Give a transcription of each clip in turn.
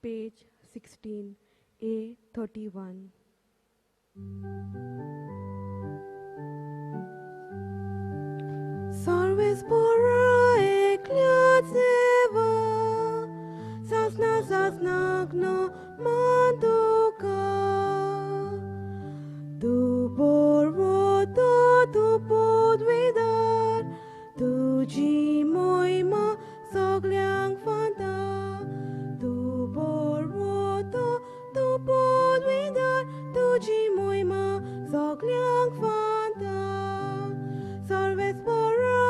page 16, A 31. Sarves pora ekliatseva, sasnagno manduka, tu borvoto tu podvidar, tu jimoima sogliang fanta, tu borvoto tu podvidar, tu jimoima sogliang fanta, sarves pora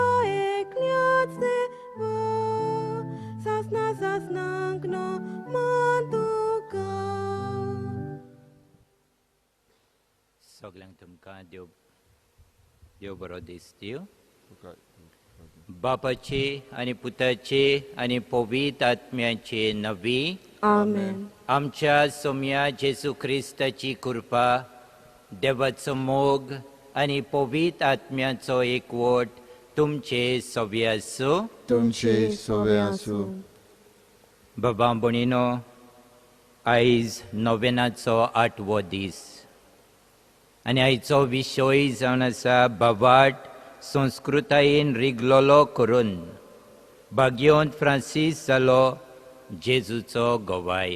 ekliatseva, sasnagno manduka. सगळ्यांक तुमकां देव देव बरो दीस दिवं. बापाचे आनी पुताचे आनी पवित्र आत्म्याचे नवी Amen. आमच्या सोम्या जेजू क्रिस्ताची कृपा, देवाचो मोग आनी पवित्र आत्म्याचो एकवट तुमचे सवे आसूं. तुमचे सवे आसूं. बाबा भणीनो, आयज नोवेनाचो 8वो दीस आनी आयचो विशय जावन आसा बावाट संस्कृतायेन रिगलोलो करून भाग्योंत फ्रांसीस जालो जेजूचो गोवाय.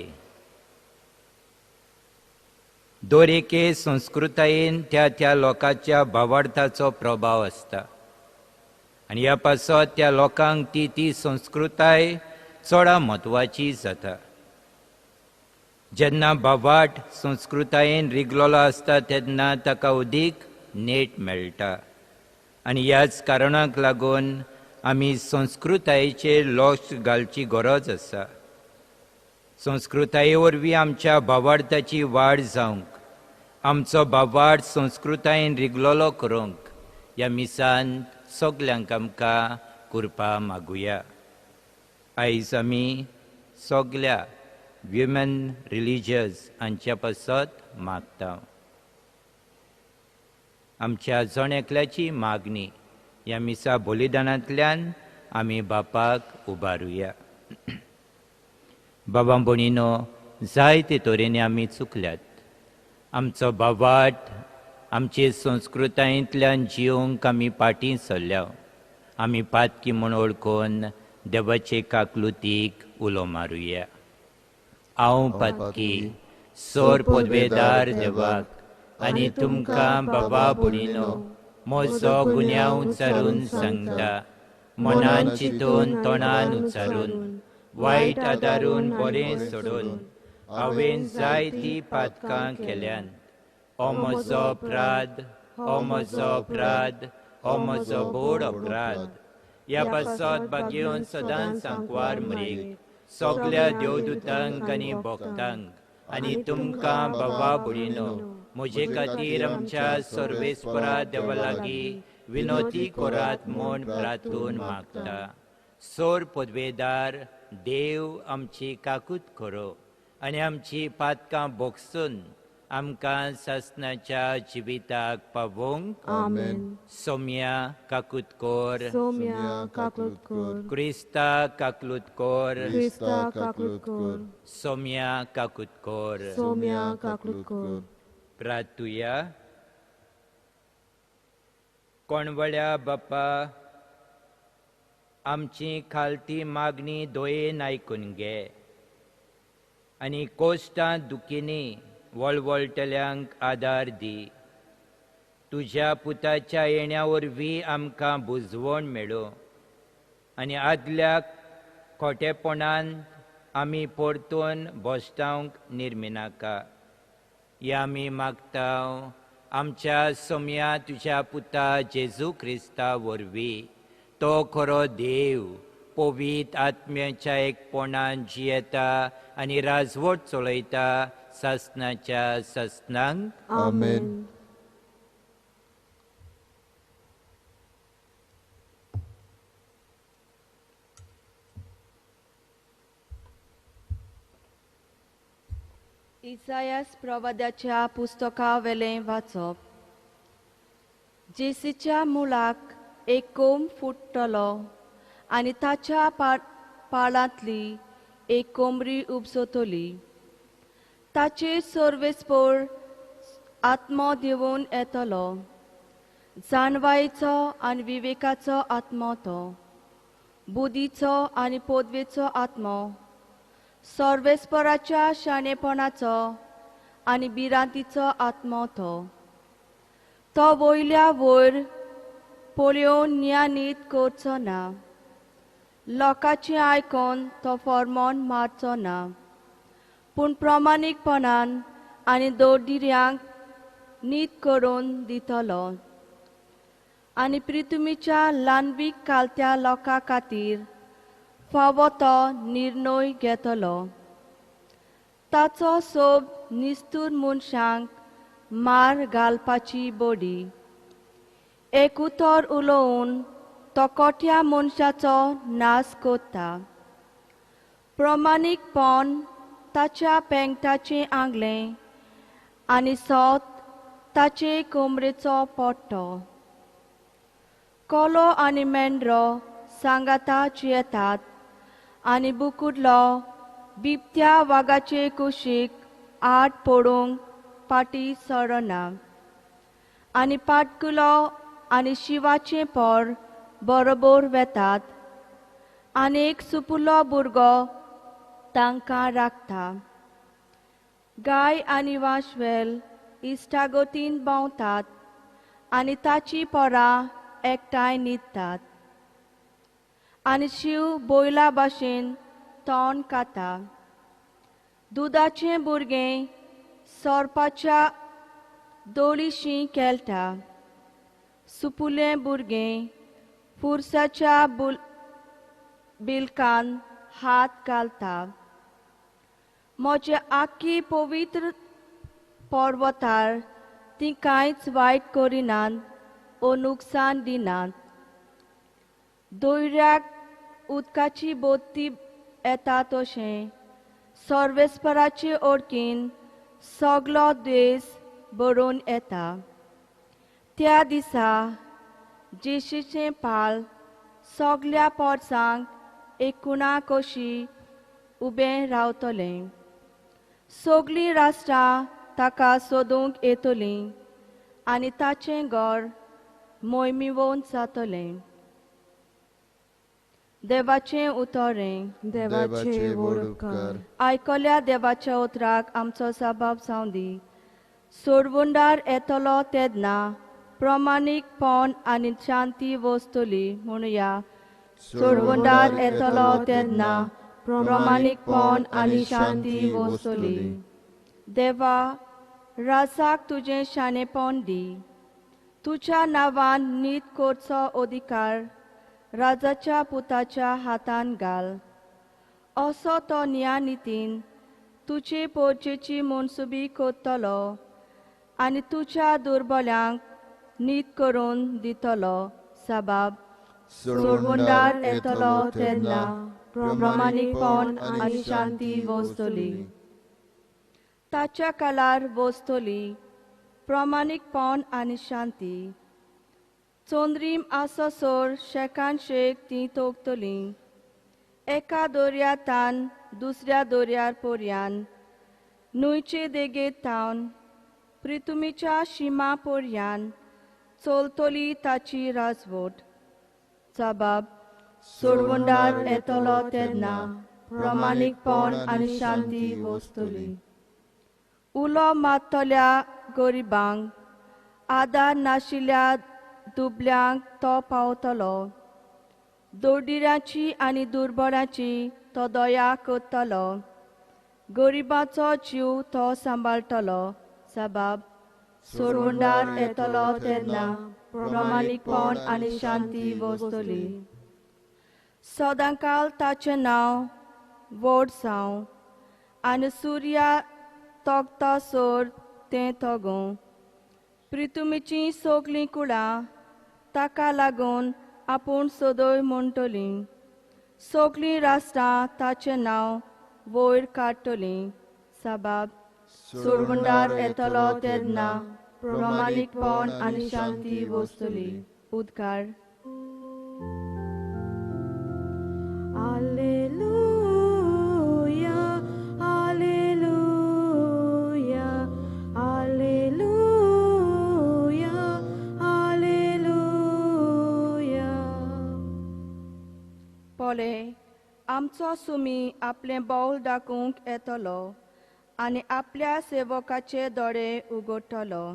दर एके संस्कृतायेन त्या त्या लोकांच्या भावार्थाचो प्रभाव आसता आनी ह्या पासत त्या लोकांक ती संस्कृताय चड म्हत्वाची जाता. जेन्ना बावाट संस्कृतायेन रिगलोलो आसता तेन्ना ताका अदीक नेट मेळटा आनी ह्याच कारणाक लागून आमी संस्कृतायेचेर लक्ष घालची गरज आसा. संस्कृताये वरवीं आमच्या भावार्थाची वाड जावंक, आमचो भावार्थ संस्कृतायेन रिगलोलो करूंक ह्या मिसान सगल्यांक आमकां कृपा मागुया. आयज आमी सगल्या विमेन रिलिजियस हांच्या पासत मागता. आमच्या जण एकल्याची मागणी ह्या मिसा बलिदानांतल्यान आमी बापाक उबारुया. बाबा भणीनो, जायते तरेने आमी चुकल्यात. आमचो बावाट आमचे संस्कृतायेंतल्यान जिवंक आमी फाटीं सरल्या. आमी पातकी म्हूण ओळखून देवाचे काकलुतीक उलो मारुया. हांव पातकी सोर पदवेदार देवाक आनी तुमकां बाबा भणीनो म्हजो गुन्यांव उच्चारून सांगता. मनान चिंतून तोंडान उच्चारून वायट आदारून बरें सोडून हांवें जायतीं पातकां केल्यान. हो म्हजो अपराध, हो म्हजो अपराध, हो म्हजो बोड अपराध. ह्या पासत भाग्योन सदांच सांकवार म्हणीक सगल्या देवदूतांक आनी भक्तांक आनी तुमकां बाबा भणीनो म्हजे खातीर आमच्या सर्वेस्परा देवा लागीं विनोती करात म्हूण प्रार्थून मागता. सोर पदवेदार देव आमची काकूत करो आनी आमची पातकां भोगसून आमकां सासणाच्या जिविताक पावोवंक. Amen. सोम्या काकूत कोर, Somya kaklutkur. क्रिस्ता काकूत कोर, Krista kaklutkur. सोम्या काकूत कोर. Somya kaklutkur. प्रार्थुया. कोणवड्या बापा, आमची खालती मागणी दोयेन आयकून घे आनी कोश्टां दुखींनी वळवळटल्यांक आदार दी. तुज्या पुताच्या येण्या वरवीं आमकां बुजवण मेळो आनी आदल्या खोटेपणान आमी परतून बोश्टावंक निर्मिनाका. हें आमी मागता आमच्या सोम्या तुज्या पुता जेजू क्रिस्ता वरवीं. तो खरो देव पवित्र आत्म्याच्या एकपणान जियेता आनी राजवट चलयता सासणाच्या सासणांक. Amen. इसायास प्रवाद्याच्या पुस्तका वेलें वाचप. जेसीच्या मुळाक एक कोंब फुट्टलो आनी ताच्या पाळांतली एक कोंबरी उपसतली. ताचे सर्वेस्पोर आत्मो दिवून येतलो. जाणवायेचो आनी विवेकाचो आत्मो तो, बुद्धीचो आनी पदवेचो आत्मो, सर्वेस्पराच्या शाणेपणाचो आनी भिरांतीचो आत्मो तो. तो वयल्या वयर पळोवन नियानीत करचो ना. लोकांचें आयकोन तो फर्मोन मारचो ना, पूण प्रामाणीकपणान आनी दोडिऱ्यांक नीत करून दितलो. आनी पृथ्वीच्या ल्हानवीक कालत्या लोकां खातीर फावो तो निर्णय घेतलो. ताचो सोब निस्तूर मनशांक मार घालपाची बडी. एक उतर उलोवन तो कोट्या मनशाचो नाश कोत्ता. प्रामाणीकपण ताच्या पेंगटाचें आंगलें आनी सोत ताचे कोमरेचो पोट्टो. कोलो आनी मेंढरो सांगाताच येतात आनी बुकुडलो बिबत्या वागाचे कुशीक आड पडूंक पाटी सडना. आनी पाटकुलो आनी शिवाचें पोर बरोबर वेतात. आनी एक सुपुलो भुरगो तांकां राखता. गाय आनी वांशवेल इश्टागतीन भोंवतात आनी ताची पोरां एकठांय न्हिदतात. आनी शिव बोयला भाशेन तोंड खाता. दुदाचें भुरगें सोरपाच्या दोळीशीं खेळटा. सुपुलें भुरगें फुरसाच्या बिलकान हात घालता. म्हजे आख्खी पवित्र पर्वतार ती कांयच वायट करिनात ओ नुकसान दिनात. दोयऱ्याक उदकाची बोत्ती येता तशें सर्वेस्पराचे ओळखीन सगलो द्वेस बरोवन येता. त्या दिसा जेशूचें पाल सगल्या पोरसांक एकूणा कशी उबें रावतलें. सगलीं राष्ट्रां ताका सोदूंक येतलीं आनी ताचें घर मोहिमेवंत जातलें. देवाचें उतोरें. देवाचे व्हड उपकार. आयकल्या देवाच्या उतराक आमचो सभाव जावं दी. सोडवंडार येतलो तेदना प्रामाणीकपण आनी शांती वस्तली म्हणुया. सोडवंडार येतलो तेदना प्रामाणीकपण आनी शांती वस्तली. देवा, राजाक तुजें शाणेपण दी. तुज्या नांवान नीत करचो अधिकार राजाच्या पुताच्या हातान घाल. असो तो न्यायनितीन तुजे पोरचेची मनसुबी करतलो आनी तुज्या दुर्बल्यांक नीत करून दितलो. साबाब, सोडवंडार येतलो तेन्ना प्रामाणीकपण आनी शांती वस्तली. ताच्या काळार वस्तली प्रामाणीकपण आनी शांती. चोंद्रीम आसोसोर शेकान शेक ती तोगतली. एका दोर्यातान दुसऱ्या दोर्यार पर्यान, न्हंयचे देगेत तावन पृथ्वीच्या शिमा पर्यान चलतली ताची राजवट. जबाब, सोडवंडार येतलो तेन्ना प्रामाणीकपण आनी शांती वस्तली. उलो मारतल्या गरिबांक, आदार नाशिल्ल्या दुबल्यांक तो पावतलो. दोडिऱ्याची आनी दुर्बळाची तो दया करतलो. गरिबाचो जीव तो सांबाळटलो. जबाब, सोडवंडार येतलो तेन्ना प्रामाणीकपण आनी शांती वस्तली. सदांकाल ताचें नांव व्हड जावं आनी सुर्या तोगता सोर तें तोगूं. पृथ्वीची सगलीं कुळां ताका लागून आपूण सदय म्हणटलीं. सगलीं राष्ट्रां ताचें नांव वयर काडटलीं. साबाब, सोडवंडार येतलो तेन्ना प्रामाणीकपण आनी शांती वस्तली. उद्गार. Alleluia. पोळे आमचो सुमी आपले बौल दाखोवंक येतलो आनी आपल्या सेवकाचे दोळे उगडटलो.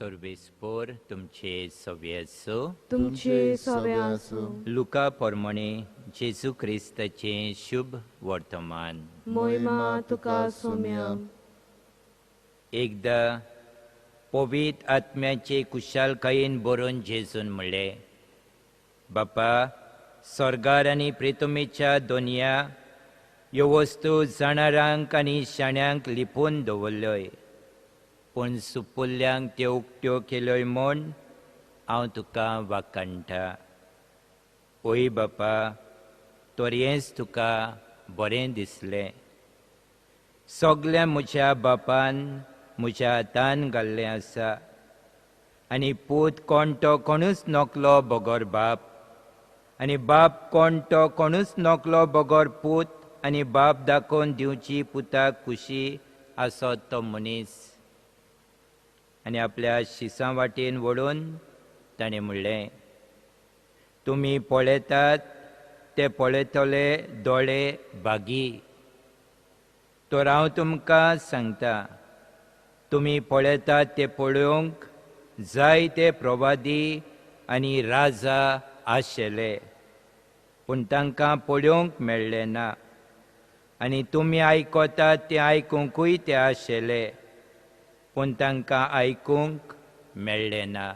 सर्वेस्पोर तुमचे सवे असो. तुमचे सवे आसूं. लुका पोरमोणे जेजू क्रिस्ताचे शुभ वर्तमान. महिमा तुका सोम्या. एकदा पवित्र आत्म्याचे कुशालकायेन बरोवन जेजून म्हणलें, बापा, स्वर्गार आनी प्रितुमेच्या दोनया ह्यो वस्तू जाणारांक आनी शाण्यांक लिपोवन दवरल्योय, पूण सुपुल्यांक त्यो उक्त्यो केल्योय म्हूण हांव तुका वाखाणटा. ओय बापा, तोरयेंच तुका बरें दिसलें. सगलें म्हज्या बापान म्हज्या हातान घाल्लें आसा, आनी पूत कोण तो कोणूच नकलो बगोर बाप, आनी बाप कोण तो कोणूच नकलो बगोर पूत, आनी बाप दाखोवन दिवची पुताक खुशी आसत तो मनीस. आनी आपल्या शिसां वाटेन वळून ताणें म्हणलें, तुमी पळयतात ते पळयतले दोळे बागी. तर हांव तुमकां सांगता, तुमी पळयतात ते पळोवंक जायते प्रवादी आनी राजा आशिल्ले, पूण तांकां पळोवंक मेळ्ळें ना. आनी तुमी आयकतात ते आयकूंकूय ते आशिल्ले, पूण तांकां आयकूंक मेळ्ळें ना.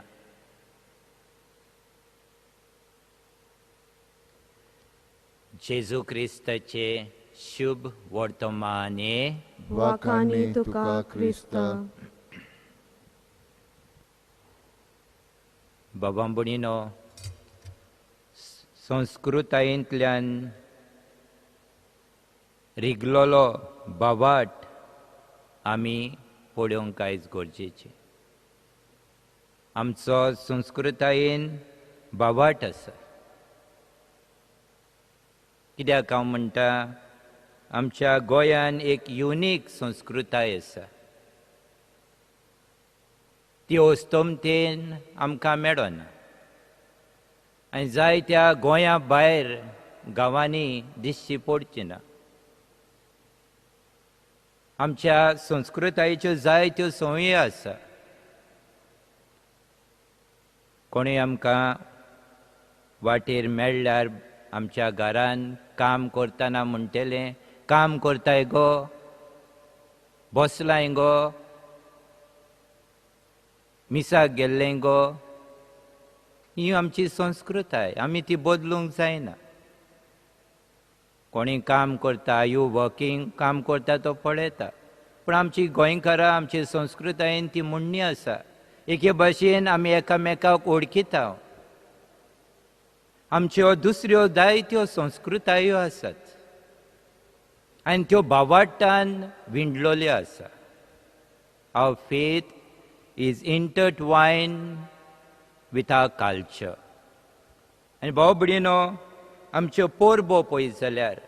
जेजू क्रिस्ताचे शुभ वर्तमाने. वाखाणी तुका क्रिस्ता. बाबा भयणीनो, संस्कृतायेंतल्यान रिगलोलो बावाट आमी पळोवंक आयज गरजेचें. आमचो संस्कृतायेन बावाट आसा. कित्याक हांव म्हणटा, आमच्या गोंयान एक युनीक संस्कृताय आसा. ती ओस्तोमतेन आमकां मेळना, आनी जायत्या गोंया भायर गांवांनी दिश्टी पडची ना. आमच्या संस्कृतायेच्यो जायत्यो संवय आसा. कोणूय आमकां वाटेर मेळ्ळ्यार आमच्या घरान काम करतना म्हणटलें, काम करताय गो, बसलाय गो, मिसाक गेल्लें गो. ही आमची संस्कृताय, आमी ती बदलूंक जायना. कोणी काम करता, यू वर्किंग काम करता तो पळयता, पूण आमची गोंयकारां आमची संस्कृतायेन ती म्हणणी आसा. एके भाशेन आमी एकामेकाक वळखीता. आमच्यो दुसऱ्यो जायत्यो संस्कृतायो आसात, आनी त्यो बावाटान विणलोल्यो आसा. Our faith is intertwined with our culture. आनी भाव भयणीनो, आमच्यो परबो पळयत जाल्यार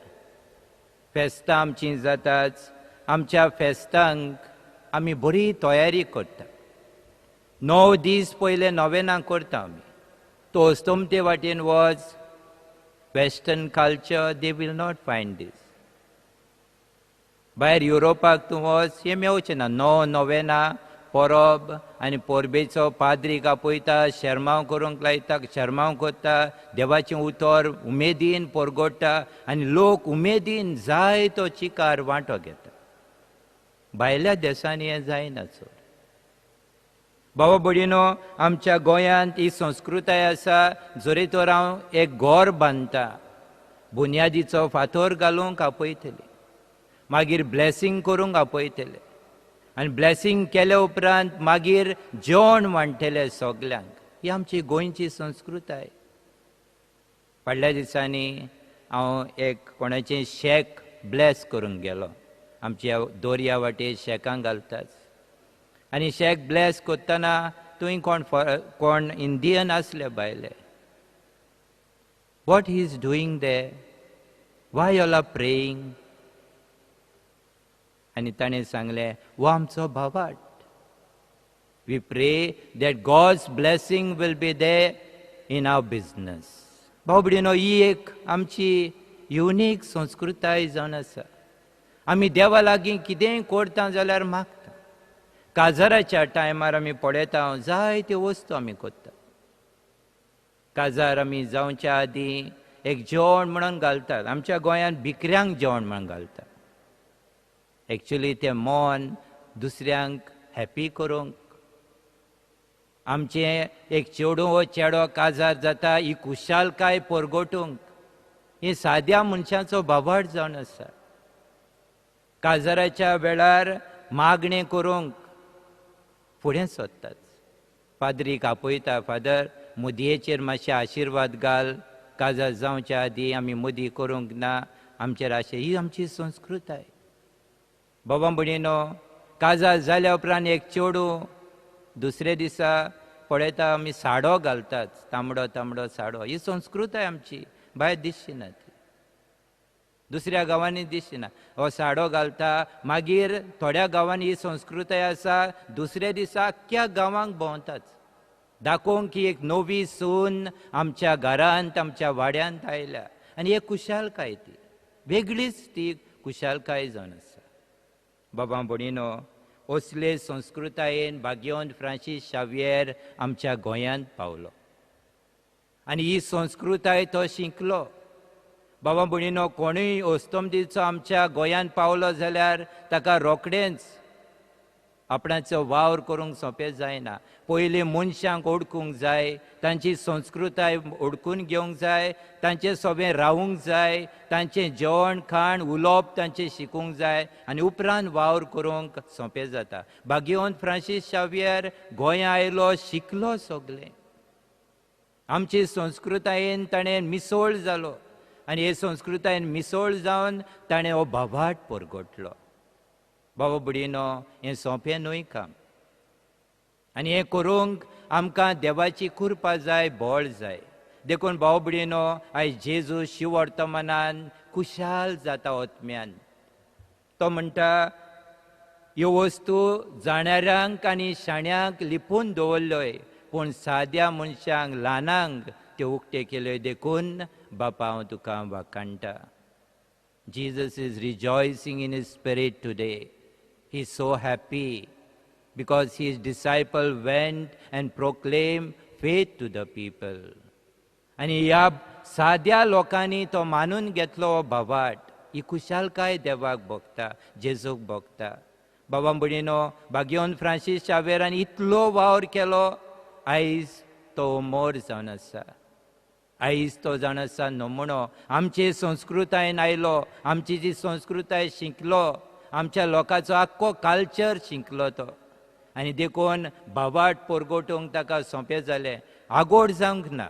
फेस्तां आमचीं जातात. आमच्या फेस्तांक आमी बरी तयारी करता. 9 दीस पयले नोवेनां करता आमी. तो अस्तोमते वाटेन वच, western culture they will not find this. भायर युरोपाक तूं वच, हें मेळचें ना. नोवेनां परब आनी परबेचो पाद्रीक आपयता, शर्मांव करूंक लायता, शर्मांव करता, देवाचें उतर उमेदीन परगोडटा, आनी लोक उमेदीन जायतो चिकार वांटो घेता. भायल्या देशांनी हें जायना चड. भावा भयणीनो, आमच्या गोंयांत ही संस्कृताय आसा. जरी तर हांव एक घर बांदता, बुन्यादीचो फातर घालूंक आपयतली, मागीर ब्लेसींग करूंक आपयतले, आनी ब्लेसींग केल्या उपरांत मागीर जेवण वांटतले सगल्यांक. ही आमची गोंयची संस्कृताय. फाटल्या दिसांनी हांव एक कोणाचें शेक ब्लेस करूंक गेलो. आमच्या दोर्या वाटेर शेकां घालतात, आनी शेक ब्लेस करतना थंय कोण इंडियन आसले भायले. what he is doing there, why you all are praying. आनी ताणें सांगलें, हो आमचो भावाट. We pray that God's blessing will be there in our business. भाव भयणीनो, ही एक आमची युनीक संस्कृताय जावन आसा. आमी देवा लागीं कितेंय करता जाल्यार मागता. काजाराच्या टायमार आमी पळयता जायत्यो वस्तू आमी करता. काजार आमी जावच्या आदीं एक जेवण म्हणून घालतात. आमच्या गोंयांत भिकऱ्यांक जेवण म्हणून घालतात. एक्चुली तें मन दुसऱ्यांक हॅपी करूंक. आमचें एक चेडूं वो चेडो काजार जाता ही खुशालकाय परगटूंक. ही साद्या मनशाचो भावार्थ जावन आसा. काजाराच्या वेळार मागणें करूंक फुडें सरतात. पाद्रीक आपयता, फादर मुदयेचेर मातशें आशिर्वाद घाल, काजार जावच्या आदीं आमी मुदी करूंक ना, आमचेर आशे. ही आमची संस्कृताय. बाबा भयणीनो, काजार जाल्या उपरांत एक चेडूं दुसरे दिसा पळयता आमी साडो घालतात, तांबडो तांबडो साडो. ही संस्कृताय आमची. भायर दिसची ना ती, दुसऱ्या गांवांनी दिसची ना. हो साडो घालता. मागीर थोड्या गांवांनी ही संस्कृताय आसा, दुसऱ्या दिसा आख्ख्या गांवांक भोंवतात, दाखोवंक की एक नवी सून आमच्या घरांत, आमच्या वाड्यांत आयल्या. आनी एक खुशालकाय ती, वेगळीच ती खुशालकाय जावन आसा. बाबा भयणीनो, असले संस्कृतायेन भाग्यवंत फ्रांसीस शावियर आमच्या गोंयांत पावलो. आनी ही संस्कृताय तो शिकलो. बाबा भयणीनो, कोणूय ओस्तोमदीचो आमच्या गोंयांत पावलो जाल्यार ताका रोखडेंच आपणाचो वावर करूंक सोंपें जायना. पयलीं मनशांक ओळखूंक जाय, तांची संस्कृताय ओळखून घेवंक जाय, तांचें सोबें रावूंक जाय, तांचें जेवण खाण उलोवप तांचें शिकूंक जाय, आनी उपरांत वावर करूंक सोंपें जाता. भाग्यवंत फ्रांसीस शावियर गोंया आयलो, शिकलो सगलें. आमची संस्कृतायेन ताणें मिसळ जालो, आनी हे संस्कृतायेन मिसळ जावन ताणें हो भावार्थ परगटलो. बाबा भयणीनो, हें सोंपें न्हय काम. आनी हें करूंक आमकां देवाची कृपा जाय, बळ जाय. देखून भाव भयणीनो, आयज जेजू शिवर्तमानान खुशाल जाता ओतम्यान. तो म्हणटा, ह्यो वस्तू जाणाऱ्यांक आनी शाण्यांक लिपून दवरल्योय, पूण साद्या मनशांक, ल्हानांक त्यो उक्त्यो केल्यो. देखून बापा, हांव तुका वाखाणटा. Jesus is rejoicing in his spirit today. He is so happy because his disciple went and proclaimed faith to the people. आनी ह्या साद्या लोकांनी तो मानून घेतलो भावाट. ही खुशालकाय देवाक भोगता, जेजूक भोगता. बाबा भयणीनो, भाग्यवंत फ्रांसीस शावियरान इतलो वावर केलो. आयज तो मोर जावन आसा. आयज तो जावन आसा नमुनो. आमचे संस्कृतायेन आयलो, आमची जी संस्कृताय शिकलो, आमच्या लोकांचो आख्खो कल्चर शिकलो तो. आनी देखून भावार्थ परगटूंक ताका सोंपें जालें. आगोड जावंक ना.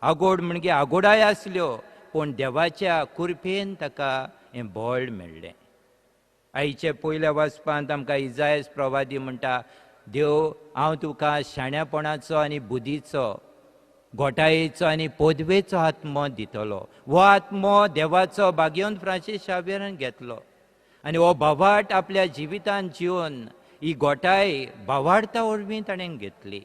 आगोड म्हणजे आगोडाय आसल्यो, पूण देवाच्या कृपेन ताका हें बळ मेळ्ळें. आयचे पयल्या वाचपांत आमकां इजायास प्रवादी म्हणटा, देव, हांव तुका शाण्यापणाचो आनी बुद्धीचो, घोटायेचो आनी पदवेचो आत्मो दितलो. हो आत्मो देवाचो भाग्यवंत फ्रांसीस शावियरान घेतलो. आनी हो भावार्थ आपल्या जिवितांत जिवन ही घोटाय भावार्था वरवीं ताणें घेतली.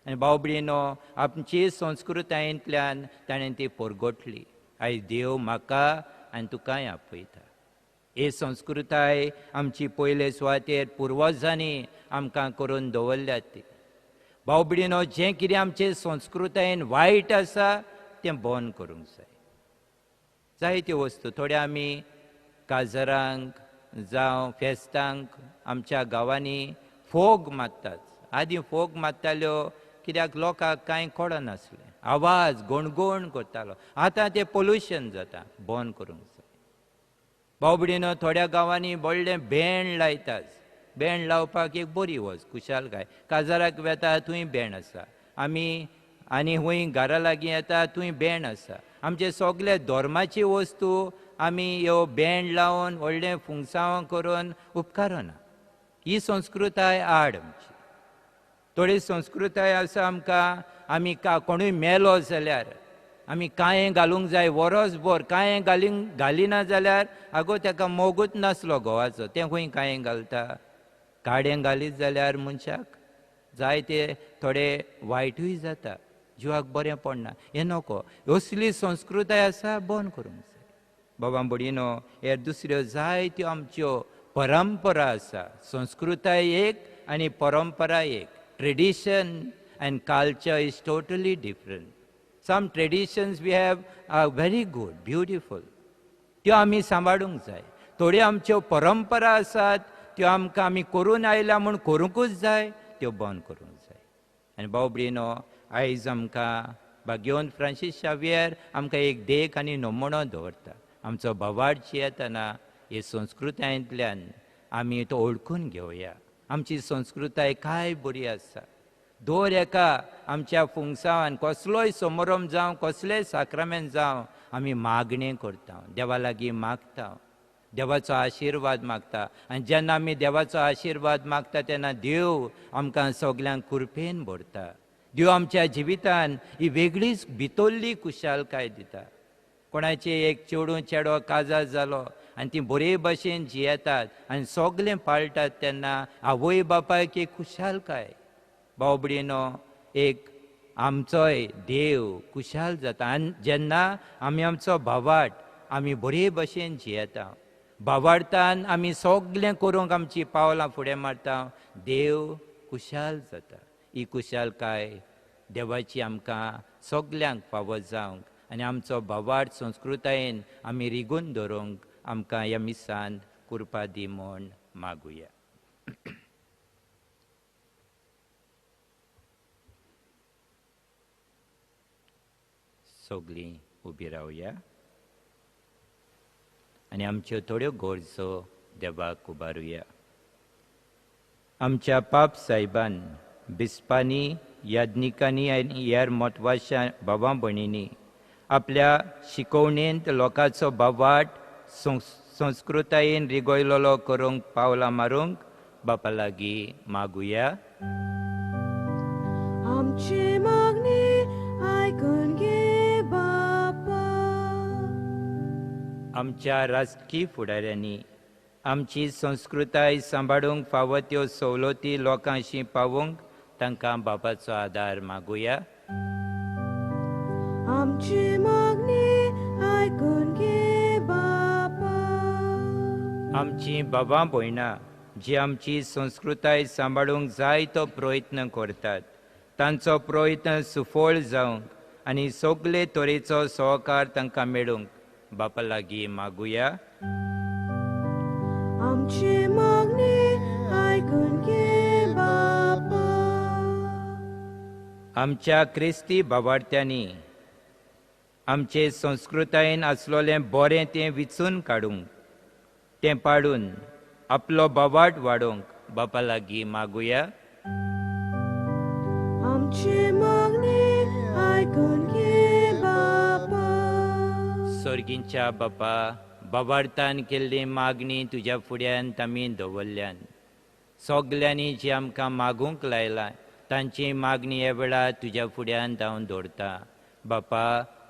आनी भाव भयणीनो, आमची संस्कृतायेंतल्यान ताणें ती परगटली. आयज देव म्हाका आनी तुकाय आपयता. हे संस्कृताय आमची पयले सुवातेर पुर्वजांनी आमकां करून दवरल्यात ती. भाव भयणीनो, जें कितें आमचे संस्कृतायेन वायट आसा तें बंद करूंक जाय. जायत्यो वस्तू थोड्यो आमी काजारांक जावं फेस्तांक आमच्या गांवांनी फोग मारतात. आदीं फोग मारताल्यो कित्याक लोकांक कांय कळनासलें, आवाज गोणगोण करतालो. आतां तें पोल्युशन जाता, बंद करूंक जाय. भाव भयणीनो, थोड्या गांवांनी व्हडलें बँड लायतात. बँड लावपाक एक बरी वस्त, खुशालकाय. काजाराक वेता थंय बँड आसा. आमी आनी हूंय घरा लागीं येता थंय बँड आसा. आमचे सगळे धर्माची वस्तू आमी ह्यो बँड लावन व्हडलें फुंगसांव करून उपकारना. ही संस्कृताय आड आमची. थोडी संस्कृताय आसा आमकां, आमी कोणूय मेलो जाल्यार आमी कांय घालूंक जाय वरसभर कांय घालिना जाल्यार आगो ताका मोगूच नासलो घोवाचो तें खंय कांय घालता. काडें घालीत जाल्यार मनशाक जाय ते थोडे वायटूय जाता, जिवाक बरें पडना. हें नको. असली संस्कृताय आसा बंद करूंक जाय. बाबा भयणीनो, हे दुसऱ्यो जायत्यो आमच्यो परंपरा आसा. संस्कृताय एक आनी परंपरा एक. Tradition and culture is totally different. Some traditions we have are very good, beautiful. त्यो आमी सांबाळूंक जाय. थोड्यो आमच्यो परंपरा आसात त्यो आमकां आमी करून आयल्या म्हूण करूंकूच जाय, त्यो बंद करूंक जाय. आनी भाव भयणीनो, आयज आमकां भाग्यवंत फ्रांसीस शावियर आमकां एक देख आनी नमूनो दवरता. आमचो भवाडची येतना हे संस्कृतायेंतल्यान आमी तो ओळखून घेवया. आमची संस्कृताय काय बरी आसा. दर एका आमच्या फुंगसावान कसलोय समारंभ जावं कसलेय साक्रामेंत जावं आमी मागणें करता, देवा लागीं मागता, देवाचो आशिर्वाद मागता. आनी जेन्ना आमी देवाचो आशिर्वाद मागता तेन्ना देव आमकां सगल्यांक कुरपेन भरता. देव आमच्या जिवितान ही वेगळीच भितरली खुशालकाय दिता. कोणाचे एक चेडूं चेडो काजार जालो आनी ती बरे भशेन जियेतात आनी सगळें पाळटात तेन्ना आवय बापायक एक खुशालकाय. भाव भयणीनो, एक आमचोय देव खुशाल जाता. आनी जेन्ना आमी आमचो भावार्थ आमी बरे भशेन जियेता, भावार्थान आमी सगळें करूंक आमची पावलां फुडें मारता, देव खुशाल जाता. ही खुशालकाय देवाची आमकां सगल्यांक फावो जावंक आनी आमचो भावार्थ संस्कृतायेन आमी रिगून दवरूंक आमकां ह्या मिसान कृपा दी म्हूण मागुया. सगळीं उबी रावया आनी आमच्यो थोड्यो गरजो देवाक उबारुया. आमच्या पाप सायबान बिस्पांनी, याज्ञिकांनी आनी हेर म्हत्वाच्या भावां भयणींनी आपल्या शिकवणेंत लोकांचो भावार्थ संस्कृतायेन रिगयलोलो करूंक पावलां मारूंक बापा लागीं मागुया. आमची मागणी आयकून घे बापा. आमच्या राजकीय फुडाऱ्यांनी आमची संस्कृताय सांबाळूंक फावो त्यो सवलती लोकांशी पावोवंक तांकां बापाचो आदार मागुया. आमची मागणी आयकून घे बापा. आमची बाबां भयणां जी आमची संस्कृताय सांबाळूंक जाय तो प्रयत्न करतात, तांचो प्रयत्न सुफळ जावंक आनी सगळे तरेचो सहकार तांकां मेळूंक बापा लागीं मागुया. आमची मागणी आयकून घे बापा. आमच्या क्रिस्ती भावार्थ्यांनी आमचे संस्कृतायेन आसलोलें बरें तें विचून काडूंक, तें पाडून आपलो भावार्थ वाडोवंक बापा लागीं मागुया. आमची मागणी आयकून घे बापा. सर्गींच्या बापा, भावार्थान केल्ली मागणी तुज्या फुड्यांत आमी दवरल्यान सगल्यांनी जी आमकां मागूंक लायलां तांची मागणी ह्या वेळार तुज्या फुड्यांत हांव दवरतां. बापा,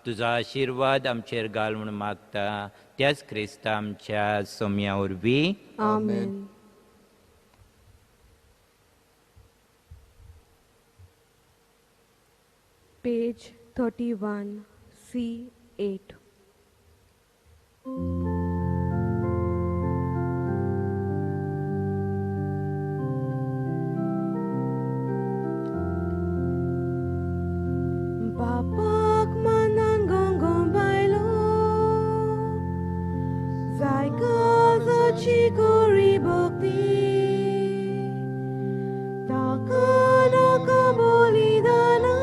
तुजो आशिर्वाद आमचेर घाल म्हूण मागता. त्याच क्रिस्ता आमच्या सोम्या वरवीं. आमेन. Page 31 C8. Bapak mananggong bailo, zai kaza chikori bhakti, takana kabolidana,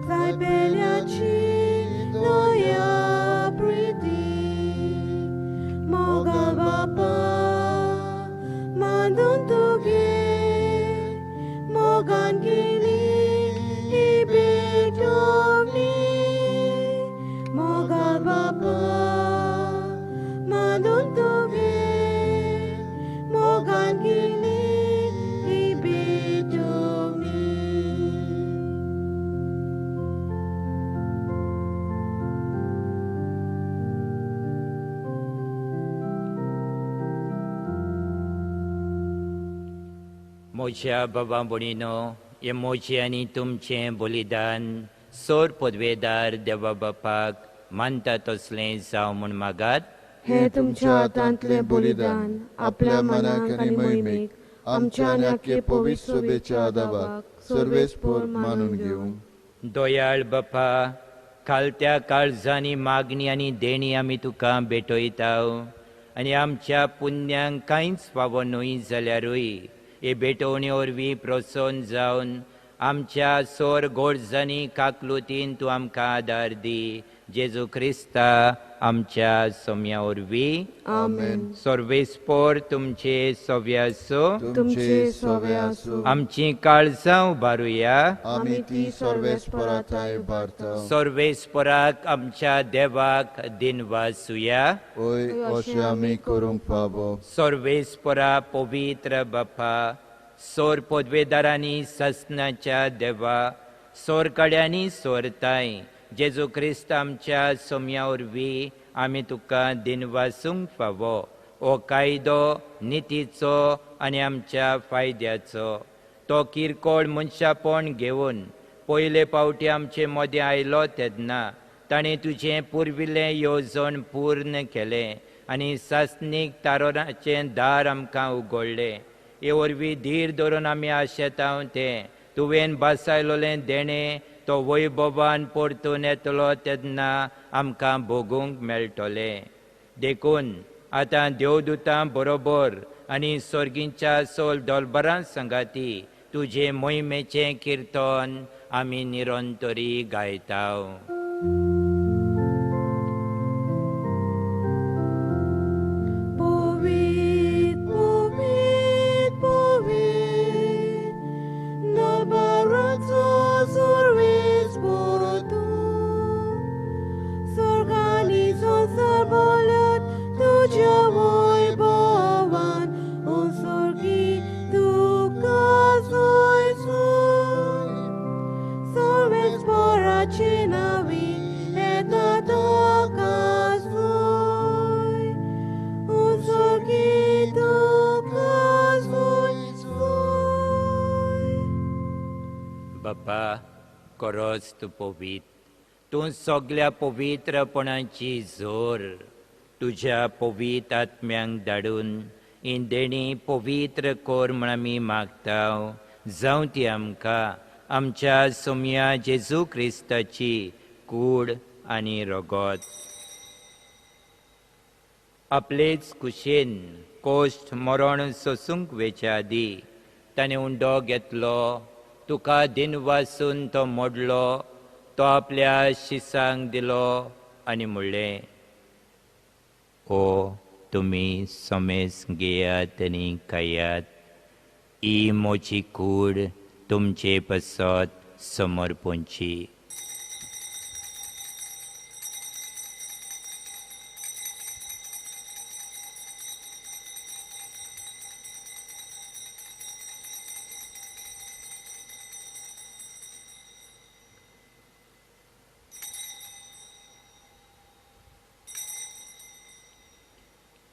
zai pelyachi noya priti. म्हज्या भावा भयणीनो, हे म्हजें आनी तुमचें बलिदान सोर पदवेदार देवा बापाक मानता तसलें जावं म्हूण मागात. हे तुमच्या हातांतलें बलिदान आपल्या मनाक आनी मोहिमेक आमच्या आनी आख्खे पवित्र सभेच्या आदाराक सर्वेस्पर मानून घेवंक. दोयाळ बापा, खालत्या काळजांनी मागणी आनी देणी आमी तुका भेटयता, आनी आमच्या पुण्यांक कांयच फावो न्हय जाल्यारूय हे भेटोवणे वरवीं प्रसन्न जावन आमच्या सोर गोडजांनी काकलुतीन तूं आमकां आदार दी. जेजू क्रिस्ता आमच्या सोम्या वरवीं. आमेन. सर्वेस्पर तुमचे सोवे आसूं. तुमचे सोवे आसूं. आमची काळजां उबारुया. आमी ती सर्वेस्पराताय उबारता. सर्वेस्पराक आमच्या देवाक दिनवासुया. ओय अशें आमी करूंक फावो. सर्वेस्परा पवित्र बापा, सोर पदवेदारांनी ससनाच्या देवा, सोर कड्यांनी सोरताय जेजू क्रिस्त आमच्या सोम्या वरवीं आमी तुका दिनवासूंक फावो. हो कायदो नितीचो आनी आमच्या फायद्याचो. तो किरकोळ मनशापण घेवन पयले फावटी आमचे मदें आयलो तेन्ना ताणें तुजें पुर्विल्लें येवजण पूर्ण केलें आनी सासनीक तारोराचें दार आमकां उगडलें. हे वरवीं धीर धरून आमी आशेताव तें तुवें बासायलोलें देणें तो वैभवान परतून येतलो तेन्ना आमकां भोगूंक मेळटलें. देखून आतां देवदूतां बरोबर आनी सर्गींच्या सोल दोलबरां संगाती तुजे मोहिमेचें किर्तन आमी निरंतरी गायताव. बापा, खरोच तूं पवित्र. तूं सगळ्या पवित्रपणाची जोर तुज्या पवित्र आत्म्यांक धाडून ही देणी पवित्र कोर म्हण आमी मागताव. जावं ती आमकां आमच्या सोम्या जेजू क्रिस्ताची कूड आनी रगत. आपलेच कुशेन कोश्ट मरण सोसूंक वेच्या आदी ताणें उंडो घेतलो. तुका दिनवासून तो मोडलो. तो आपल्या शिसांक दिलो आनी म्हणलें, ओ तुमी सोमेस घेयात आनी खायात. ही म्हजी कूड तुमचे पसत समर्पणची.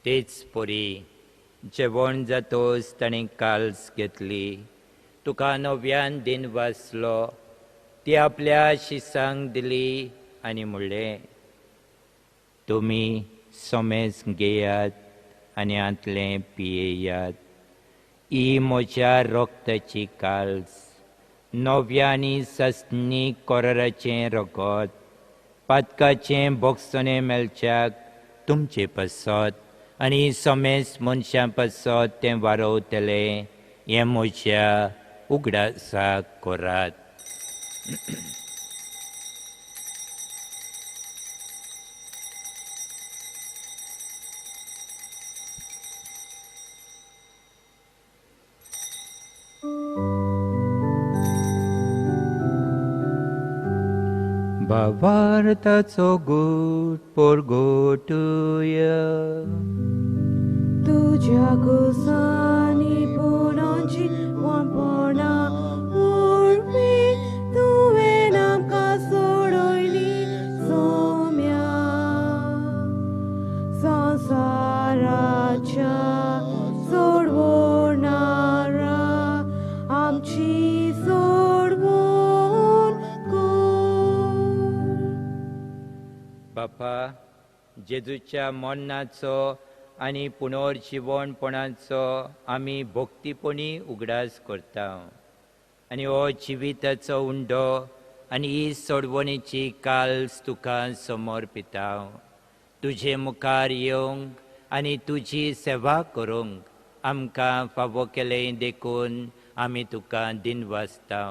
तेच पोरी जेवण जातोच ताणें काल्स घेतली. तुका नव्यान दिन वाचलो. ती आपल्या शिसांक दिली आनी म्हणलें, तुमी सोमेस घेयात आनी आतलें पियेयात. ही म्हज्या रोगताची काल्स, नव्या आनी सस्नी कोराचें रगत, पातकाचें बोगसोने मेलच्याक तुमचे पसत आनी सोमेस मनशां पसत तें वारोवतलें. हें म्हज्या उगडासाक कोरात. भावार्थाचो गूट पोरगोटुया. तुझ्या कुसानी पुरांची वापरना उर्मी तुवें आमकां सोडयली सोम्या. संसाराच्या सोडवणारा बापा, जेजूच्या मरणाचो आनी पुनर्जीवणपणाचो आमी भोक्तीपणी उगडास करता आनी हो जिविताचो उंडो आनी ही सोडवणेची काल्स तुका समर्पिता. तुजे मुखार येवंक आनी तुजी सेवा करूंक आमकां फावो केलें देखून आमी तुका दिनवासता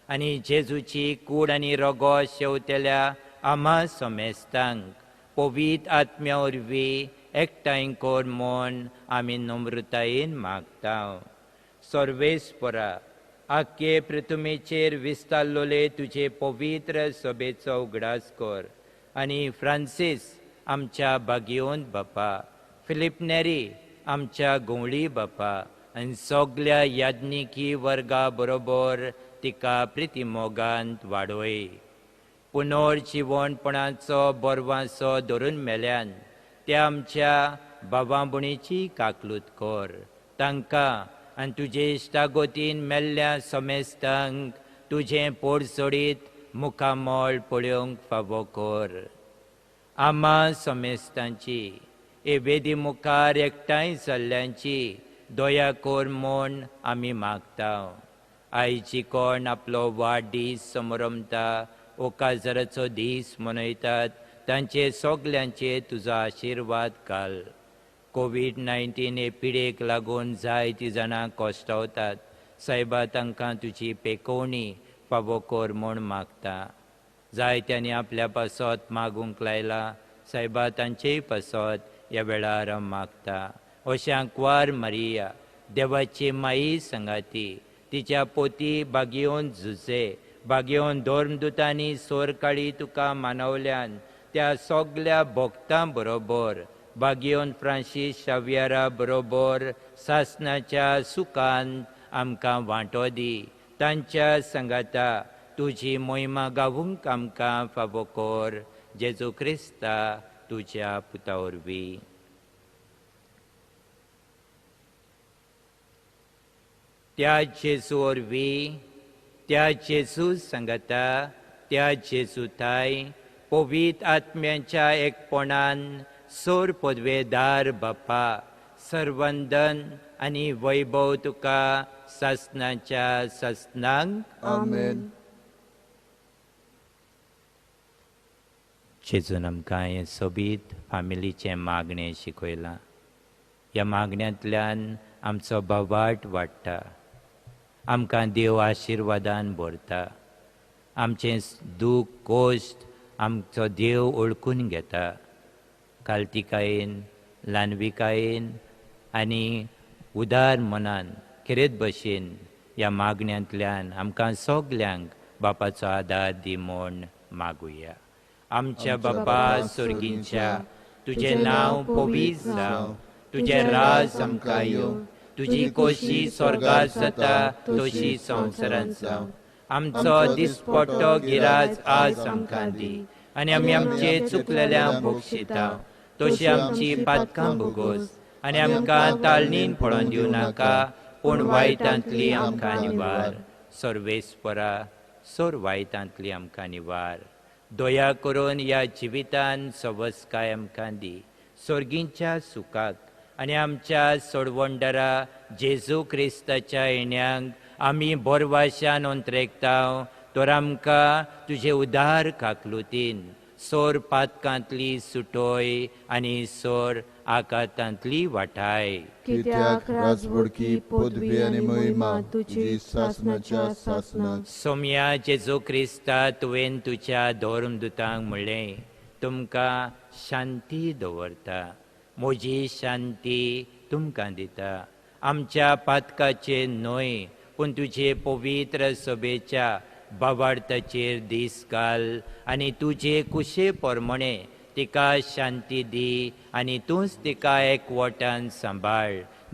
आनी जेजूची कूड आनी रोगो शेवतेल्या आम्हा सोमेस्तांक पवित्र आत्म्या वरवीं एकठांय कर म्हूण आमी नम्रतायेन मागता. सर्वेस्परा, आख्खे पृथ्वीचेर विस्तारलोले तुजे पवित्र सभेचो उगडास कर आनी फ्रांसीस आमच्या भाग्यवंत बापा, फिलिप नेरी आमच्या गवळी बापा आनी सगल्या याज्ञिकी वर्गा बरोबर तिका प्रितीमोगांत वाडोय. पुनर्जीवणपणाचो बोरवांसो धरून मेल्यान त्या आमच्या भावां भयणीची काकलूत कर. तांकां आनी तुजे इश्टागोतीन मेल्ल्या समेस्तांक तुजें पोट सोडीत मुखामोळ पळोवंक फावो कर. आम्हा समेस्तांची हे वेदी मुखार एकठांय जाल्ल्यांची दया कर म्हूण आमी मागता. आयची कोण आपलो वाडदीस समरमता ओकाजराचो दीस मनयतात तांचे सगल्यांचे तुजो आशिर्वाद घाल. कोविड-19 हे पिडेक लागून जायतीं जाणां कोश्टावतात. सायबा तांकां तुजी पेकोवणी फावो कर म्हूण मागता. जायत्यांनी आपल्या पासत मागूंक लायला. सायबा तांचेय पासत ह्या वेळार मागता. अशें आंकवार मारिया, देवाची माई संगाती, तिच्या पोती भाग्यवंत झुजे, भाग्यवंत धर्मदुतांनी सोर काळी तुका मानवल्यान त्या सगल्या भक्तां बरोबर भाग्यवंत फ्रांसीस शावियारा बरोबर सासणाच्या सुखांत आमकां वांटो दी. तांच्या संगाता तुजी मोहिमा गावूंक आमकां फावो कर. जेजू क्रिस्ता तुज्या पुता वरवीं. त्या जेजू वरवीं, त्या जेजू संगता, त्या जेजूताय पवित्र आत्म्याच्या एकपणान सोर पदवेदार बापा सर्वंदन आनी वैभव तुका सासणाच्या सासणांक. आमेन. जेजून आमकां हें सोबीत फामिलीचें मागणें शिकयलां. ह्या मागण्यांतल्यान आमचो भावार्थ वाडटा. आमकां देव आशिर्वादान भरता. आमचें दूख कोश्ट आमचो देव ओळखून घेता. काल्तिकायेन, ल्हानविकायेन आनी उदार मनान खेरेत भशेन ह्या मागण्यांतल्यान आमकां सगल्यांक बापाचो आदार दी म्हूण मागुया. आमच्या बापा सुर्गींच्या, तुजें नांव पवित्र जावं, तुजें राज आमकां येवं, तुजी खोशी स्वर्गांत जाता तशी संवसारांत जावं. आमचो दिसपट्टो गिराज आज आमकां दी आनी आमी आमचे चुकलेल्यांक बक्षिता तशी आमची पातकां भोगोस आनी आमकां ताळणीन पडोवन दिवं नाका पूण वायटांतली आमकां निवार. सर्वेस्परा, सोर वायटांतली आमकां निवार. दया करून ह्या जिवितान सवस्काय आमकां दी. सर्गींच्या सुखाक आनी आमच्या सोडवंडरा जेजू क्रिस्ताच्या येण्याक आमी बोरवाशान अंतरेकता. तर आमकां तुजे उदार काकलुतीन सोर पातकांतली सुटोय आनी सोर आकांतांतली वाटाय. कित्याक राजवडकी पदवी आनी महिमा तुजी सासणाच्या सासणाक. सोम्या जेजू क्रिस्ता तुवें तुज्या धर्मदुतांक म्हणलें, तुमकां शांती दवरता, म्हजी शांती तुमकां दिता. आमच्या पातकाचे न्हय पूण तुजे पवित्र सभेच्या भावार्थाचेर दीस घाल आनी तुजे कुशे प्रमाणे तिका शांती दी आनी तूंच तिका एकवटान सांबाळ.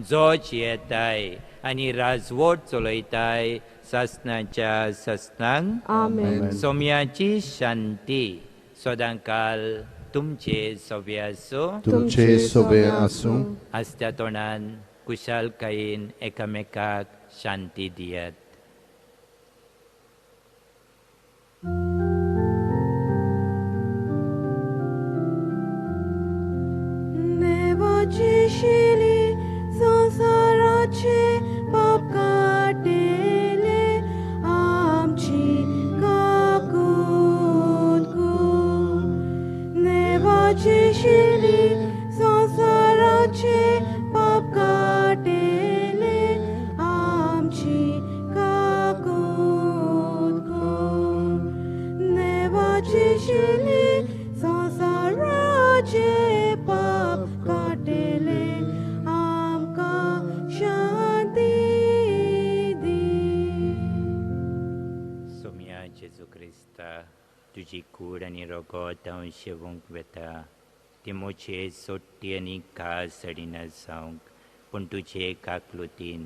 जोच येताय आनी राजवट चलयताय सासणाच्या सासणांक. आमेन. सोम्याची शांती सदांकाल तुमचे सोबे आसूं. तुमचे सोबे आसूं. आसत्या तोंडान कुशालकायेन एकामेकाक शांती दियात. करता तुजी कूड आनी रगत हांव शेवूंक वेता ती मोचे सोट्टी आनी घास सडिना जावंक पूण तुजे काकलुतीन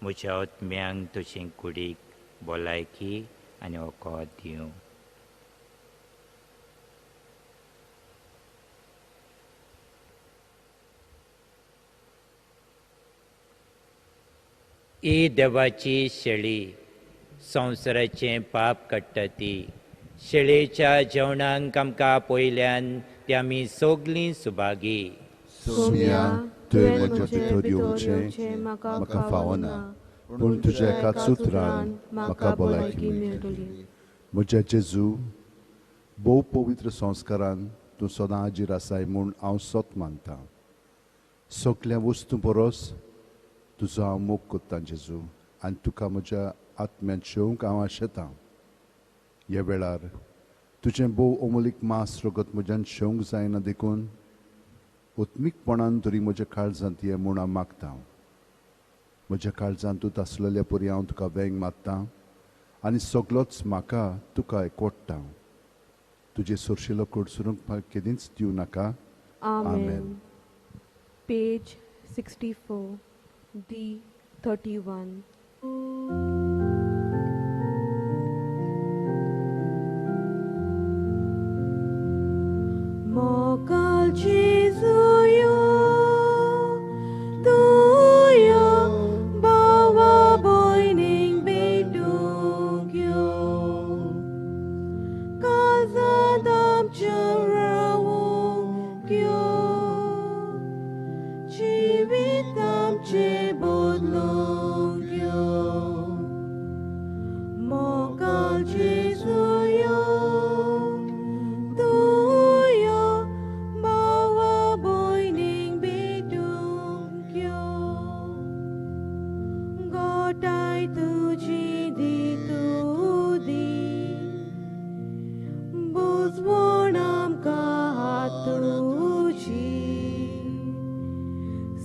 म्हज्या आत्म्यांक तुजे कुडीक भलायकी आनी वखद दिवं. ही देवाची शेळी संवसाराचें पाप काडटा ती शेळेच्या जेवणाक आमकां पयल्यान ती आमी सगलीं सुभागी. सोम्या तुवें म्हजें भितर दिवचें म्हाका फावना पूण तुज्या एकाच उतरान म्हाका भलायकी मेळटली. म्हज्या जेजू, भोव पवित्र संस्कारान तूं सदां हाजीर आसाय म्हूण हांव सोत मानतां. सगल्या वस्तू परस तुजो हांव मोग कोत्तां जेजू आनी तुका म्हज्या आत्म्यान शेवंक हांव आशेतां. ह्या वेळार तुजें भोव अमोलीक मास रगत म्हज्यान शेवंक जायना देखून ओत्मीकपणान तरी म्हज्या काळजांत ये म्हूण हांव मागतां. म्हज्या काळजांतूच आसलेल्या परी हांव तुका वेंग मागतां आनी सगलोच म्हाका तुका एकवटतां. तुजे सुरशिलो कडसरूंक म्हाका केदींच दिवं नाका. Amen. Page 64, D 31. Mokal Jesuyo, Tuyo, Bawa Boining Bedugyo, Kazadam Charawugyo, Chivitam Chebodlogyo, Mokal Jesuyo, Tuyo, Bawa Boining Bedugyo, Gotai Tuji di Tudi, Buzwonam Kahatuji,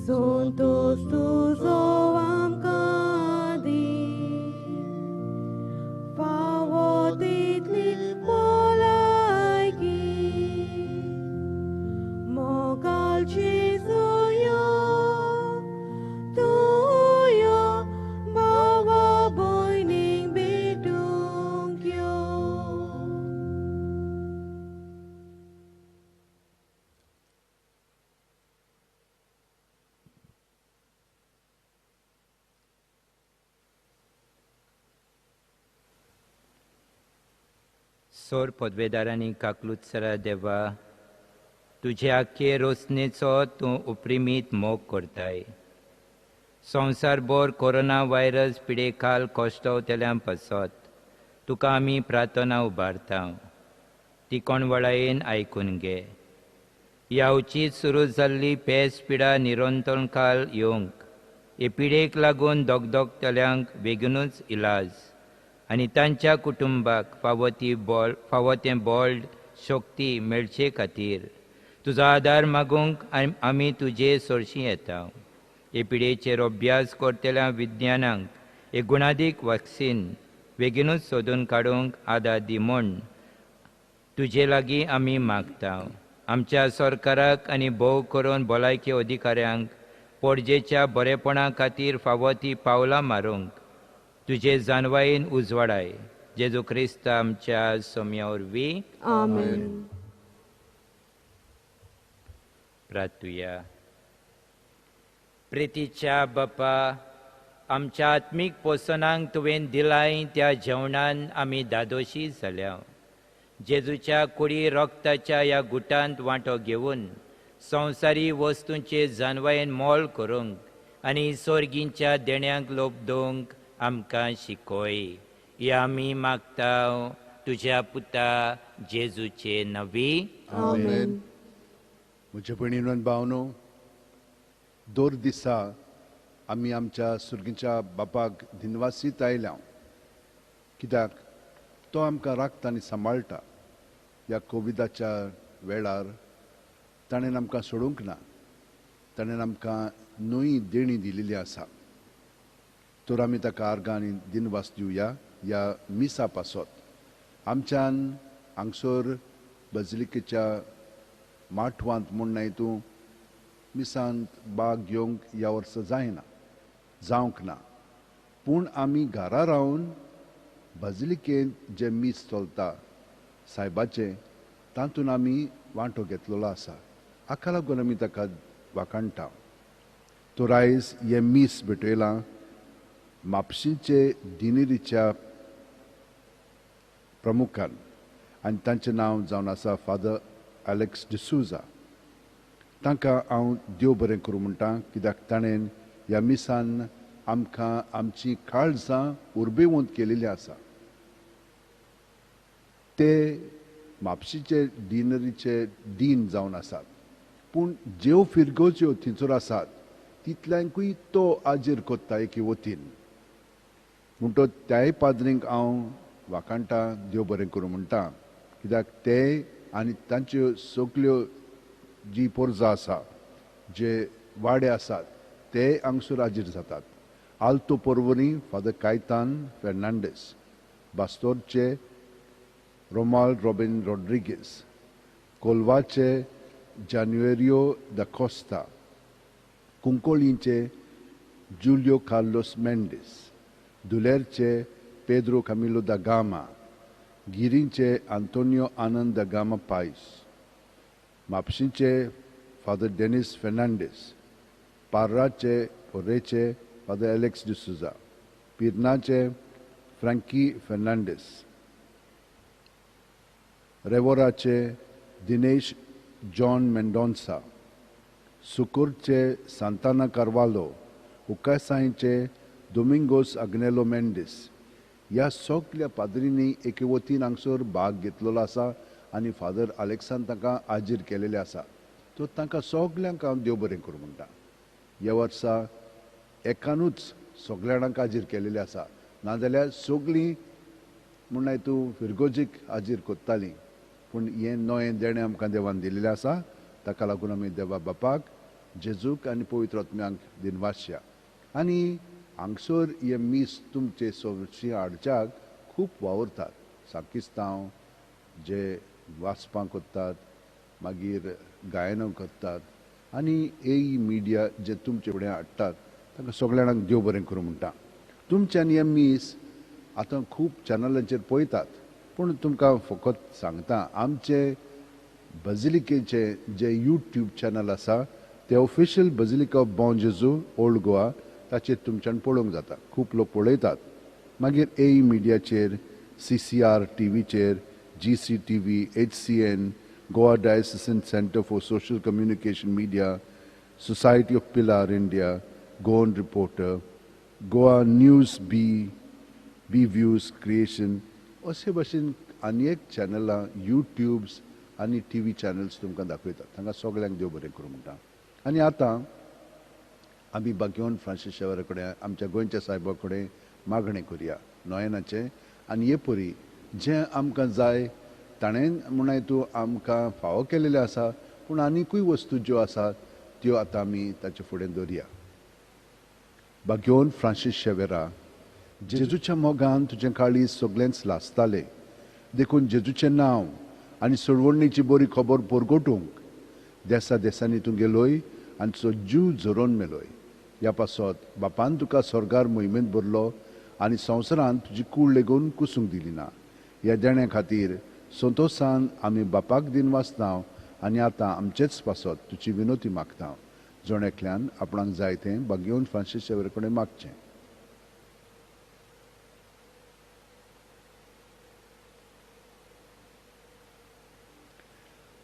Sontos Tuzoam Kadi, Fawotitli Polaiki, Mogal Jesuyo, Tuyo, Bawa Boining Bedugyo. सोर पदवेदारांनी काकलुत्सरा देवा तुजे आख्खे रोसणेचो तूं उप्रिमीत मोग करताय. संवसारभर corona virus पिडेखाल कोश्टवतल्यां पासत तुका आमी प्रार्थना उबारता. ती कोणवळायेन आयकून घे. यावचीच सुरू जाल्ली पेस पिडा निरंतरकाल येवंक हे पिडेक लागून दोगदोगतल्यांक बेगीनूच इलाज आनी तांच्या कुटुंबाक फावो तें बोल्ड शक्ती मेळचे खातीर तुजो आदार मागूंक आमी तुजे सोरशीं येता. हे पिडेचेर अभ्यास करतल्या विज्ञानांक एक गुणादीक वॅक्सीन बेगीनूच सोदून काडूंक आदार दी म्हूण तुजे लागीं आमी मागता. आमच्या सरकाराक आनी भोव करून भलायकी अधिकाऱ्यांक पडजेच्या बरेपणा खातीर फावो ती पावलां मारूंक तुजे जानवायेन उजवाडाय. जेजू क्रिस्त आमच्या सोम्या वरवीं. Amen. प्रार्थुया. प्रितीच्या बापा, आमच्या आत्मीक पोसनांक तुवें दिलाय त्या जेवणान आमी दादोशी जाल्या. जेजूच्या कुडी रक्ताच्या ह्या गुटांत वांटो घेवन संवसारी वस्तूंचे जानवायेन मोल करूंक आनी सोर्गींच्या देण्यांक लोबदोवंक आमकां शिकय. हे आमी मागता तुज्या पुता जेजूचे नवी. Amen. म्हज्या भयणीनो आनी भावनो, दर दिसा आमी आमच्या सुर्गीच्या बापाक दिनवासीत आयल्या, कित्याक तो आमकां राखता आनी सांबाळटा. ह्या कोविडाच्या वेळार ताणें आमकां सोडूंक ना. ताणें आमकां नवी देणी दिलेली आसा. तर आमी ताका आर्गां आनी दिनवास दिवया ह्या मिसा पासत. आमच्यान हांगसर बजिलिकेच्या माठवांत म्हूण तूं मिसांत भाग घेवंक ह्या वर्सा जायना जावंक ना, पूण आमी घरा रावन बजिलिकेंत जे मीस चलता सायबाचे तातूंत आमी वांटो घेतलेलो आसा. हाका लागून आमी ताका वाखाणटा. तो आयज हे मीस भेटयलां म्हापशेंचे दिनेरीच्या प्रमुखान आनी तांचें नांव जावन आसा फादर एलेक्स डिसूजा. तांकां हांव देव बरें करूं म्हणटा, कित्याक ताणें ह्या मिसान आमकां आमची काळजां उर्बेवंत केलेली आसा. ते म्हापशेंचे डिनरीचे डीन जावन आसात, पूण ज्यो फिरगोज्यो थंयसर आसात तितल्यांकूय तो आजीर कोत्ता एके वतीन. म्हणटो त्याय पाद्रींक हांव वाखाणटा, देव बरें करूं म्हणटा, कित्याक ते आनी तांच्यो सगल्यो जी पोरजां आसा, जे वाडे आसात, ते हांगसर हाजीर जातात. आल्तो पोर्वोरी फादर कायतान फेर्नांडीस, बास्तोरचे रोमाल रॉबिन रॉड्रिगीस, कोलवाचे जान्युएरियो दा कोस्ता, कुंकोळींचे जुलियो कार्लोस मेंडीस, दुलेरचे पेद्रो कामिलो दा गामा, गिरींचे आंतोनियो आनंद दा गामा पायस, म्हापशेंचे फादर डेनिस फेर्नांडीस, पार्राचे ओरेचे फादर एलेक्स डिसूजा, पिर्नाचे फ्रँकी फेर्नांडीस, रेवोराचे दिनेश जॉन मेंडोन्सा, सुकुरचे सांताना कार्वालो, उकासायचे दोमिंगोस आग्नेलो मेंडीस, ह्या सगल्या पाद्रींनी एके वतीन हांगसर भाग घेतलेलो आसा आनी फादर अलेक्सान तांकां हाजीर केलेले आसा. तो तांकां सगल्यांक हांव देव बरें करूं म्हणटा. ह्या वर्सा एकानूच सगल्या जाणांक हाजीर केलेले आसा, नाजाल्यार सगलीं म्हण तूं फिरगोजीक हाजीर कोत्तालीं, पूण हें नवें देणें आमकां देवान दिलेलें आसा. ताका लागून आमी देवा बापाक, जेजूक आनी पवित्र आत्म्यांक दिनवासया. आनी हांगसर हे मीस तुमचे सोयशी हाडच्याक खूब वावरतात. साकिस्तांव जे वाचपां कोत्तात, मागीर गायनां करतात, आनी ए मिडिया जे तुमचे फुडें हाडटात, तांकां सगळ्या जाणांक देव बरें करूं म्हणटा. तुमच्यान हे मीस आतां खूब चॅनलांचेर पळयतात, पूण तुमकां फकत सांगता, आमचे बजिलिकेचे जे यूट्यूब चॅनल आसा ते ऑफिशियल बजिलिका ऑफ बॉन जेजू ओल्ड गोवा, ताचेर तुमच्यान पळोवंक जाता. खूब लोक पळयतात. मागीर ए मिडियाचेर, CCR टीव्हीचेर, GCTV, HCN, Goa diocesan centre for social communication media, society of Pilar India, Goan reporter, Goa news बी व्यूज क्रिएशन, अशे भाशेन आनी एक चॅनलां, यूट्यूब्स आनी TV चॅनल्स तुमकां दाखयतात. तांकां सगल्यांक देव बरें करूं म्हणटा. आनी आतां आमी बागेवन फ्रांसीस शेवरा कडेन, आमच्या गोंयच्या सायबा कडेन मागणें करुया नोयनाचें. आनी हे परी जें आमकां जाय ताणें म्हण तूं आमकां फावो केलेलें आसा, पूण आनिकूय वस्तू ज्यो आसात त्यो आतां आमी ताचे फुडें दवरया. बागेवन फ्रांसीस शेवेरा, जेजूच्या मोगान तुजें काळीज सगळेंच लासतालें, देखून जेजूचें नांव आनी सोडवणेची बरी खबर परगटूंक देसा देसांनी तूं गेलोय आनी तुजो जीव झरोवन मेलोय. ह्या पासत बापान तुका स्वर्गार मोहिमेंत भरलो आनी संवसारांत तुजी कूड लेगून कुसूंक दिली ना. ह्या देण्या खातीर संतोशान आमी बापाक दिनवासतांव आनी आतां आमचेच पासत तुजी विनोती मागता. जोण आपणाक जाय तें बागेवन फ्रांसीस शेवेरा कडेन मागचें.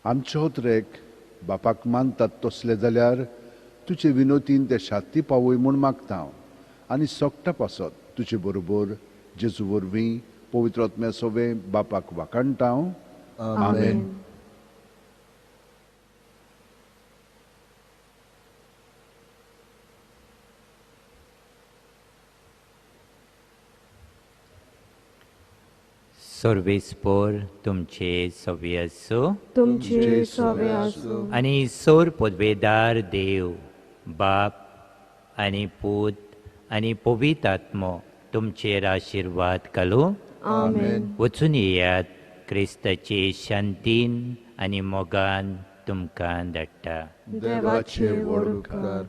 आमचे होत्रेक बापाक मानतात तसले जाल्यार तुजे विनोतीन ते शांती पावय म्हूण मागता आनी सोगटा पासत तुजे बरोबर जेजू वरवीं पवित्र आत्म्या सोबें बापाक वाखाणटा. आमेन. सर्वेस्पोर तुमचे सव्य असो. तुमचे सवे आसूं. आनी सोर पदवेदार देव बाप आनी पूत आनी पवित्र आत्मो तुमचेर आशिर्वाद घालो. आमेन. वचून येयात, क्रिस्ताचे शांतीन आनी मोगान तुमकां धाडटा. देवाचे व्हड उपकार.